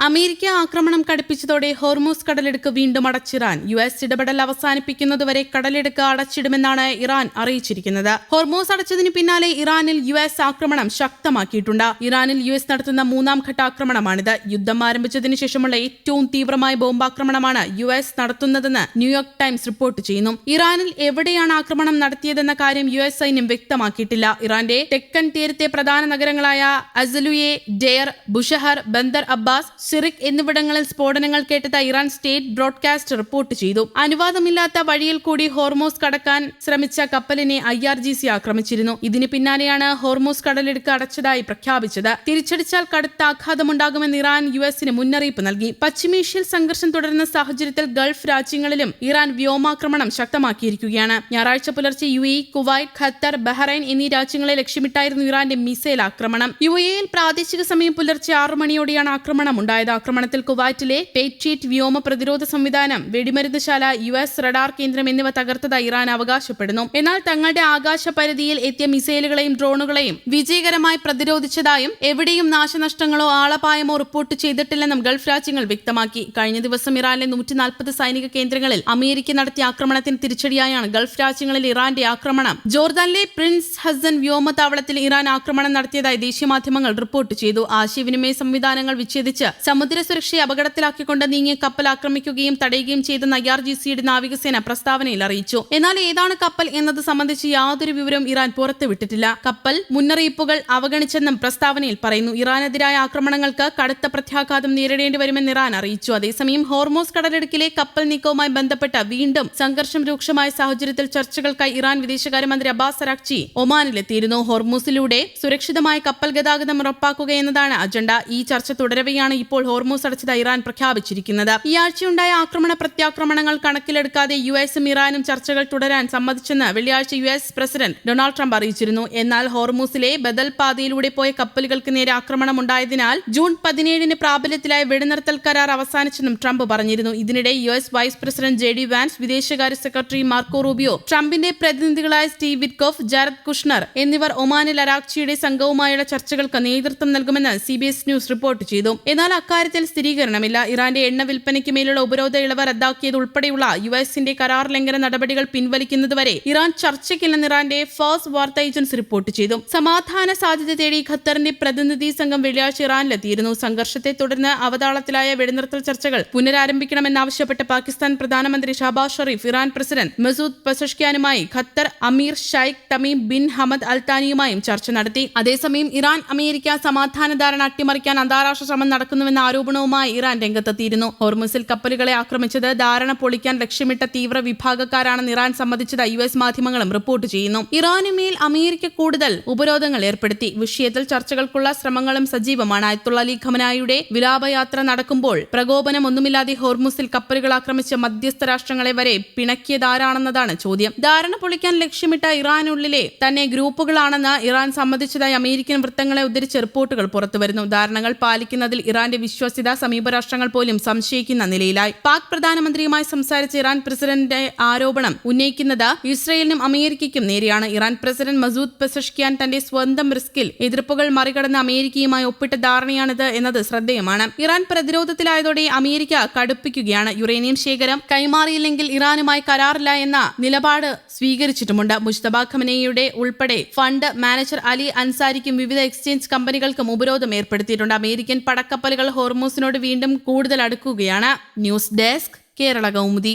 America ആക്രമണം കടുപ്പിച്ചതോടെ Hormuz കടലിടുക്ക് വീണ്ടും അടച്ചിറാൻ. US ഇടപെടൽ അവസാനിപ്പിക്കുന്നതുവരെ കടലിടുക്ക് അടച്ചിടുമെന്നാണ് ഇറാൻ അറിയിച്ചിരിക്കുന്നത്. ഹോർമൂസ് അടച്ചതിന് പിന്നാലെ ഇറാനിൽ US ആക്രമണം ശക്തമാക്കിയിട്ടുണ്ട്. ഇറാനിൽ US നടത്തുന്ന മൂന്നാം ഘട്ട ആക്രമണമാണിത്. യുദ്ധം ആരംഭിച്ചതിന് ശേഷമുള്ള ഏറ്റവും തീവ്രമായ ബോംബാക്രമണമാണ് US നടത്തുന്നതെന്ന് ന്യൂയോർക്ക് ടൈംസ് റിപ്പോർട്ട് ചെയ്യുന്നു. ഇറാനിൽ എവിടെയാണ് ആക്രമണം നടത്തിയതെന്ന കാര്യം US സൈന്യം വ്യക്തമാക്കിയിട്ടില്ല. ഇറാന്റെ തെക്കൻ തീരത്തെ പ്രധാന നഗരങ്ങളായ അസലുയെ, ഡെയർ, ബുഷഹർ, ബന്ദർ അബ്ബാസ്, സിറിക് എന്നിവിടങ്ങളിൽ സ്ഫോടനങ്ങൾ കേട്ടത് ഇറാൻ സ്റ്റേറ്റ് ബ്രോഡ്കാസ്റ്റ് റിപ്പോർട്ട് ചെയ്തു. അനുവാദമില്ലാത്ത വഴിയിൽ കൂടി ഹോർമൂസ് കടക്കാൻ ശ്രമിച്ച കപ്പലിനെ IRGC ആക്രമിച്ചിരുന്നു. ഇതിന് പിന്നാലെയാണ് ഹോർമൂസ് കടലിടുക്ക് അടച്ചതായി പ്രഖ്യാപിച്ചത്. തിരിച്ചടിച്ചാൽ കടുത്ത ആഘാതമുണ്ടാകുമെന്ന് ഇറാൻ US-ന് മുന്നറിയിപ്പ് നൽകി. പശ്ചിമേഷ്യയിൽ സംഘർഷം തുടരുന്ന സാഹചര്യത്തിൽ ഗൾഫ് രാജ്യങ്ങളിലും ഇറാൻ വ്യോമാക്രമണം ശക്തമാക്കിയിരിക്കുകയാണ്. ഞായറാഴ്ച പുലർച്ചെ UAE, കുവൈറ്റ്, ഖത്തർ, ബഹ്റൈൻ എന്നീ രാജ്യങ്ങളെ ലക്ഷ്യമിട്ടായിരുന്നു ഇറാന്റെ മിസൈൽ ആക്രമണം. UAE-യിൽ പ്രാദേശിക സമയം പുലർച്ചെ 6 മണിയോടെയാണ് ആക്രമണം ഉണ്ടായത്. ആക്രമണത്തിൽ കുവൈറ്റിലെ പേട്രിയറ്റ് വ്യോമ പ്രതിരോധ സംവിധാനം, വെടിമരുന്നുശാല, US റഡാർ കേന്ദ്രം എന്നിവ തകർത്തതായി ഇറാൻ അവകാശപ്പെടുന്നു. എന്നാൽ തങ്ങളുടെ ആകാശ പരിധിയിൽ എത്തിയ മിസൈലുകളെയും ഡ്രോണുകളെയും വിജയകരമായി പ്രതിരോധിച്ചതായും എവിടെയും നാശനഷ്ടങ്ങളോ ആളപായമോ റിപ്പോർട്ട് ചെയ്തിട്ടില്ലെന്നും ഗൾഫ് രാജ്യങ്ങൾ വ്യക്തമാക്കി. കഴിഞ്ഞ ദിവസം ഇറാനിലെ 140 സൈനിക കേന്ദ്രങ്ങളിൽ അമേരിക്ക നടത്തിയ ആക്രമണത്തിന് തിരിച്ചടിയായാണ് ഗൾഫ് രാജ്യങ്ങളിൽ ഇറാന്റെ ആക്രമണം. ജോർദാനിലെ പ്രിൻസ് ഹസൻ വ്യോമതാവളത്തിൽ ഇറാൻ ആക്രമണം നടത്തിയതായി ദേശീയ മാധ്യമങ്ങൾ റിപ്പോർട്ട് ചെയ്തു. ആശയവിനിമയ സംവിധാനങ്ങൾ വിച്ഛേദിച്ച് സമുദ്ര സുരക്ഷയെ അപകടത്തിലാക്കിക്കൊണ്ട് നീങ്ങിയ കപ്പൽ ആക്രമിക്കുകയും തടയുകയും ചെയ്തെന്ന് IRGC-യുടെ നാവികസേന പ്രസ്താവനയിൽ അറിയിച്ചു. എന്നാൽ ഏതാണ് കപ്പൽ എന്നത് സംബന്ധിച്ച് യാതൊരു വിവരവും ഇറാൻ പുറത്തുവിട്ടിട്ടില്ല. കപ്പൽ മുന്നറിയിപ്പുകൾ അവഗണിച്ചെന്നും പ്രസ്താവനയിൽ പറയുന്നു. ഇറാനെതിരായ ആക്രമണങ്ങൾക്ക് കടുത്ത പ്രത്യാഘാതം നേരിടേണ്ടി വരുമെന്ന് ഇറാൻ അറിയിച്ചു. അതേസമയം ഹോർമൂസ് കടലിടുക്കിലെ കപ്പൽ നീക്കവുമായി ബന്ധപ്പെട്ട് വീണ്ടും സംഘർഷം രൂക്ഷമായ സാഹചര്യത്തിൽ ചർച്ചകൾക്കായി ഇറാൻ വിദേശകാര്യമന്ത്രി അബ്ബാസ് അരാഗ്ചി ഒമാനിലെത്തിയിരുന്നു. ഹോർമൂസിലൂടെ സുരക്ഷിതമായ കപ്പൽ ഗതാഗതം ഉറപ്പാക്കുക എന്നതാണ് അജണ്ട. ഈ ചർച്ച തുടരവെയാണ് ഇപ്പോൾ ഹോർമൂസ് അടച്ചതായി ഇറാൻ പ്രഖ്യാപിച്ചിരിക്കുന്നത്. ഈ ആഴ്ചയുണ്ടായ ആക്രമണ പ്രത്യാക്രമണങ്ങൾ കണക്കിലെടുക്കാതെ US-ഉം ഇറാനും ചർച്ചകൾ തുടരാൻ സമ്മതിച്ചെന്ന് വെള്ളിയാഴ്ച US പ്രസിഡന്റ് ഡൊണാൾഡ് ട്രംപ് അറിയിച്ചിരുന്നു. എന്നാൽ ഹോർമൂസിലെ ബദൽ പാതയിലൂടെ പോയ കപ്പലുകൾക്ക് നേരെ ആക്രമണം ഉണ്ടായതിനാൽ ജൂൺ 17-ന് പ്രാബല്യത്തിലായ വെടിനിർത്തൽ കരാർ അവസാനിച്ചെന്നും ട്രംപ് പറഞ്ഞിരുന്നു. ഇതിനിടെ US vice president JD Vance, വിദേശകാര്യ സെക്രട്ടറി മാർക്കോ റൂബിയോ, ട്രംപിന്റെ പ്രതിനിധികളായ സ്റ്റീവ് വിറ്റ്കോഫ്, ജാരദ് കുഷ്ണർ എന്നിവർ ഒമാനിൽ അരാഗ്ചിയുടെ സംഘവുമായുള്ള ചർച്ചകൾക്ക് നേതൃത്വം നൽകുമെന്ന് CBS ന്യൂസ് റിപ്പോർട്ട് ചെയ്തു. എന്നാൽ അക്കാര്യത്തിൽ സ്ഥിരീകരണമില്ല. ഇറാന്റെ എണ്ണ വിൽപ്പനയ്ക്ക് മേലുള്ള ഉപരോധ ഇളവ് റദ്ദാക്കിയത് ഉൾപ്പെടെയുള്ള US-ന്റെ കരാർ ലംഘന നടപടികൾ പിൻവലിക്കുന്നതുവരെ ഇറാൻ ചർച്ചയ്ക്കില്ലെന്ന് ഇറാന്റെ ഫാസ് വാർത്താ ഏജൻസി റിപ്പോർട്ട് ചെയ്തു. സമാധാന സാധ്യത തേടി ഖത്തറിന്റെ പ്രതിനിധി സംഘം വെള്ളിയാഴ്ച ഇറാനിലെത്തിയിരുന്നു. സംഘർഷത്തെ തുടർന്ന് അവതാളത്തിലായ വെടിനിർത്തൽ ചർച്ചകൾ പുനരാരംഭിക്കണമെന്നാവശ്യപ്പെട്ട് പാകിസ്ഥാൻ പ്രധാനമന്ത്രി Shahbaz Sharif Iran president Masoud പെസഷ്കിയാനുമായി Qatar Emir Sheikh Tamim bin Hamad al താനിയുമായും ചർച്ച നടത്തി. അതേസമയം ഇറാൻ അമേരിക്ക സമാധാന ധാരണ അട്ടിമറിക്കാൻ അന്താരാഷ്ട്ര ശ്രമം നടക്കുന്നുവെന്ന ആരോപണവുമായി ഇറാൻ രംഗത്തെത്തിയിരുന്നു. ഹോർമൂസിൽ കപ്പലുകളെ ആക്രമിച്ചത് ധാരണ പൊളിക്കാൻ ലക്ഷ്യമിട്ട തീവ്ര വിഭാഗക്കാരാണെന്ന് ഇറാൻ സമ്മതിച്ചതായി US മാധ്യമങ്ങളും റിപ്പോർട്ട് ചെയ്യുന്നു. ഇറാനുമേൽ അമേരിക്ക കൂടുതൽ ഉപരോധങ്ങൾ ഏർപ്പെടുത്തി. വിഷയത്തിൽ ചർച്ചകൾക്കുള്ള ശ്രമങ്ങളും സജീവമാണ്. അയത്തുള്ള അലി ഖമനായിയുടെ വിലാപയാത്ര നടക്കുമ്പോൾ പ്രകോപനമൊന്നുമില്ലാതെ ഹോർമൂസിൽ കപ്പലുകൾ ആക്രമിച്ച മധ്യസ്ഥ രാഷ്ട്രങ്ങളെ വരെ പിണക്കിയതാരാണെന്നതാണ് ചോദ്യം. ധാരണ പൊളിക്കാൻ ലക്ഷ്യമിട്ട ഇറാനുള്ളിലെ തന്നെ ഗ്രൂപ്പുകളാണെന്ന് ഇറാൻ സമ്മതിച്ചതായി അമേരിക്കൻ വൃത്തങ്ങളെ ഉദ്ധരിച്ച് റിപ്പോർട്ടുകൾ പുറത്തുവരുന്നു. ധാരണകൾ പാലിക്കുന്നതിൽ ഇറാന്റെ വിശ്വസ്യത സമീപ രാഷ്ട്രങ്ങൾ പോലും സംശയിക്കുന്ന നിലയിലായി. പാക് പ്രധാനമന്ത്രിയുമായി സംസാരിച്ച ഇറാൻ പ്രസിഡന്റ് ആരോപണം ഉന്നയിക്കുന്നത് ഇസ്രയേലിനും അമേരിക്കയ്ക്കും നേരെയാണ്. ഇറാൻ പ്രസിഡന്റ് മസൂദ് പെസഷ്കിയാൻ തന്റെ സ്വന്തം റിസ്കിൽ എതിർപ്പുകൾ മറികടന്ന് അമേരിക്കയുമായി ഒപ്പിട്ട ധാരണയാണിത് എന്നത് ശ്രദ്ധേയമാണ്. ഇറാൻ പ്രതിരോധത്തിലായതോടെ അമേരിക്ക കടുപ്പിക്കുകയാണ്. യുറേനിയം ശേഖരം കൈമാറിയില്ലെങ്കിൽ ഇറാനുമായി കരാറില്ല എന്ന നിലപാട് സ്വീകരിച്ചിട്ടുമുണ്ട്. മുജ്തബ ഖമനേയിയുടെ ഉൾപ്പെടെ ഫണ്ട് മാനേജർ അലി അൻസാരിക്കും വിവിധ എക്സ്ചേഞ്ച് കമ്പനികൾക്കും ഉപരോധം ഏർപ്പെടുത്തിയിട്ടുണ്ട്. അമേരിക്കൻ പടക്കപ്പലുകൾ ഹോർമൂസിനോട് വീണ്ടും കൂടുതൽ അടുക്കുകയാണ്. News desk, Kerala Kaumudi.